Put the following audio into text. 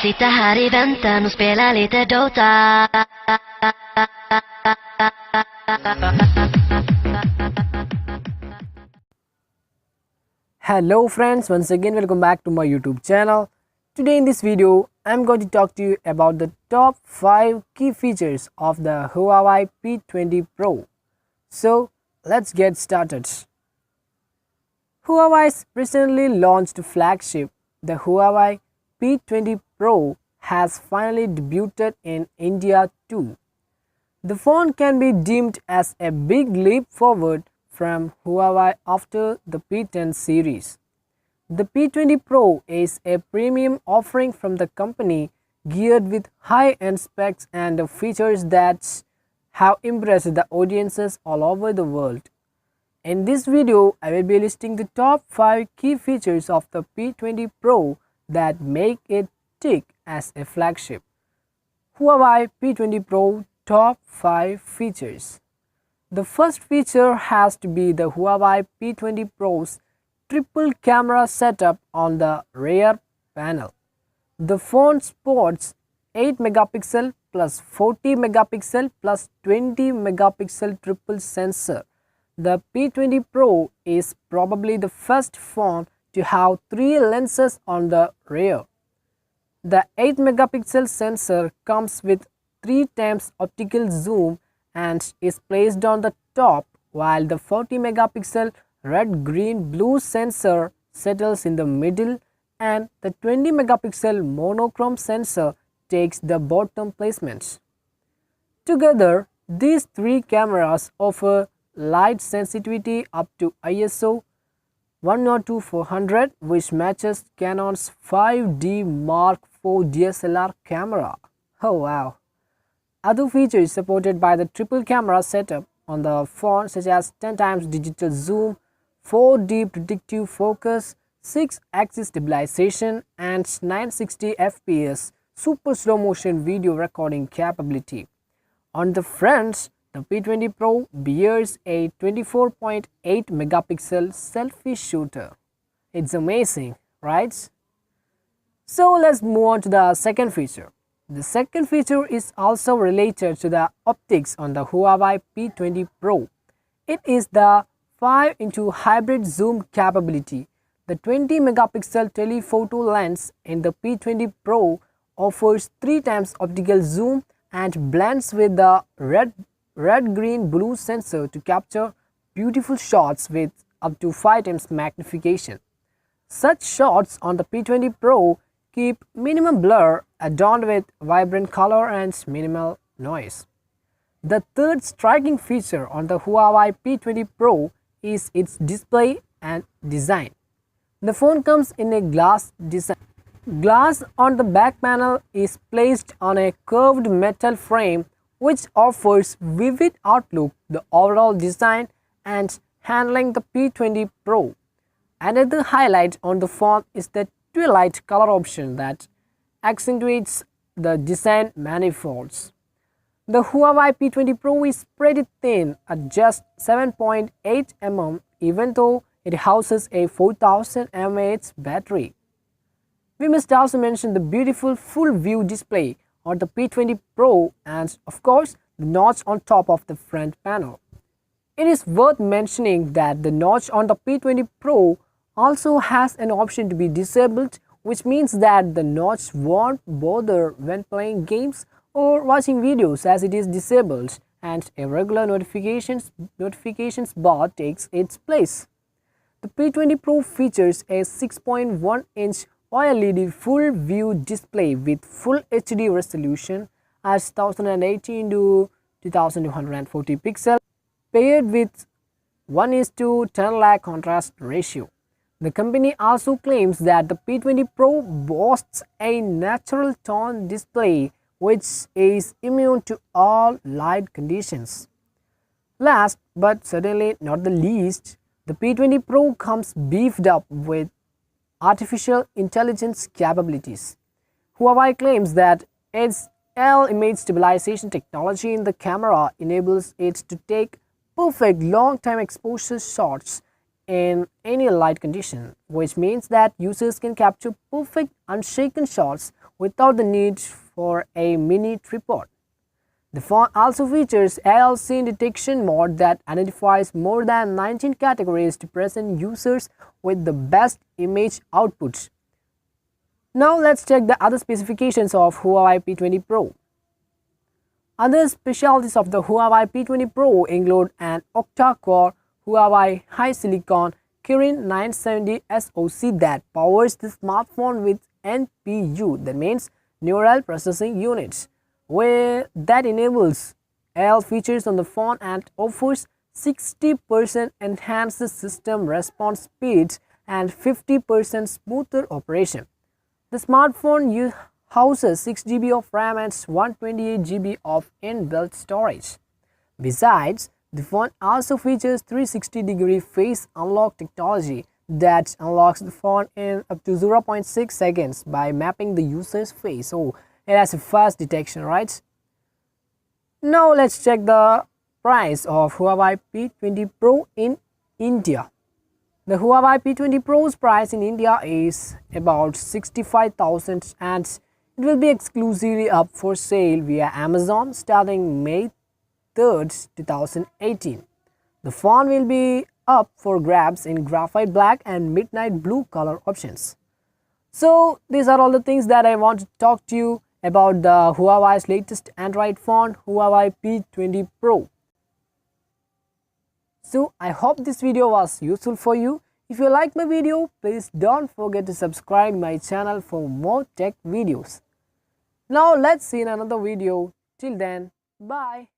visita hari vänta, nu spela lite Dota. Hello friends, once again welcome back to my YouTube channel. Today in this video, I'm going to talk to you about the top 5 key features of the Huawei P20 Pro. So let's get started. Huawei's recently launched flagship, the Huawei P20 Pro, has finally debuted in India too. The phone can be deemed as a big leap forward from Huawei after the P10 series. The P20 Pro is a premium offering from the company geared with high-end specs and features that have impressed the audiences all over the world. In this video, I will be listing the top 5 key features of the P20 Pro that make it tick as a flagship. Huawei P20 Pro Top 5 Features. The first feature has to be the Huawei P20 Pro's triple camera setup on the rear panel. The phone sports 8 megapixel plus 40 megapixel plus 20 megapixel triple sensor. The P20 Pro is probably the first phone to have 3 lenses on the rear. The 8 megapixel sensor comes with 3 times optical zoom and is placed on the top, while the 40 megapixel red, green, blue sensor settles in the middle and the 20 megapixel monochrome sensor takes the bottom placement. Together, these 3 cameras offer light sensitivity up to ISO 102-400, which matches Canon's 5D Mark IV DSLR camera. Oh wow! Other features supported by the triple camera setup on the phone, such as 10 times digital zoom, 4D predictive focus, 6-axis stabilization, and 960 fps super slow motion video recording capability. On the front, the P20 Pro bears a 24.8 megapixel selfie shooter. It's amazing, right? So let's move on to the second feature. The second feature is also related to the optics on the Huawei P20 Pro. It is the 5x hybrid zoom capability. The 20 megapixel telephoto lens in the P20 Pro offers 3 times optical zoom and blends with the red, green, blue sensor to capture beautiful shots with up to 5 times magnification. Such shots on the P20 Pro keep minimum blur, adorned with vibrant color and minimal noise. The third striking feature on the Huawei P20 Pro is its display and design. The phone comes in a glass design. Glass on the back panel is placed on a curved metal frame, which offers vivid outlook the overall design and handling the P20 Pro. Another highlight on the phone is the twilight color option that accentuates the design manifolds. The Huawei P20 Pro is pretty thin at just 7.8 mm, even though it houses a 4000 mAh battery. We must also mention the beautiful full view display on the P20 Pro and of course the notch on top of the front panel. It is worth mentioning that the notch on the P20 Pro also has an option to be disabled, which means that the notch won't bother when playing games or watching videos, as it is disabled, and a regular notifications bar takes its place. The P20 Pro features a 6.1-inch OLED full view display with full HD resolution at 1080 x 2240 pixels, paired with 1:10 lakh contrast ratio. The company also claims that the P20 Pro boasts a natural tone display which is immune to all light conditions. Last but certainly not the least, the P20 Pro comes beefed up with artificial intelligence capabilities. Huawei claims that its image stabilization technology in the camera enables it to take perfect long-time exposure shots in any light condition, which means that users can capture perfect unshaken shots without the need for a mini tripod. The phone also features AI scene detection mode that identifies more than 19 categories to present users with the best image outputs. Now let's check the other specifications of Huawei P20 Pro. Other specialties of the Huawei P20 Pro include an octa-core Huawei high silicon Kirin 970 SoC that powers the smartphone with NPU, that means neural processing units, that enables AI features on the phone and offers 60% enhanced system response speeds and 50% smoother operation. The smartphone houses 6 GB of RAM and 128 GB of inbuilt storage. Besides, the phone also features 360-degree face unlock technology that unlocks the phone in up to 0.6 seconds by mapping the user's face. So it has a fast detection, right? Now let's check the price of Huawei P20 Pro in India. The Huawei P20 Pro's price in India is about 65,000 and it will be exclusively up for sale via Amazon starting May 3rd, 2018. The phone will be up for grabs in graphite black and midnight blue color options. So these are all the things that I want to talk to you about the Huawei's latest Android phone, Huawei P20 Pro. So I hope this video was useful for you. If you like my video, please don't forget to subscribe my channel for more tech videos. Now let's see in another video. Till then, bye.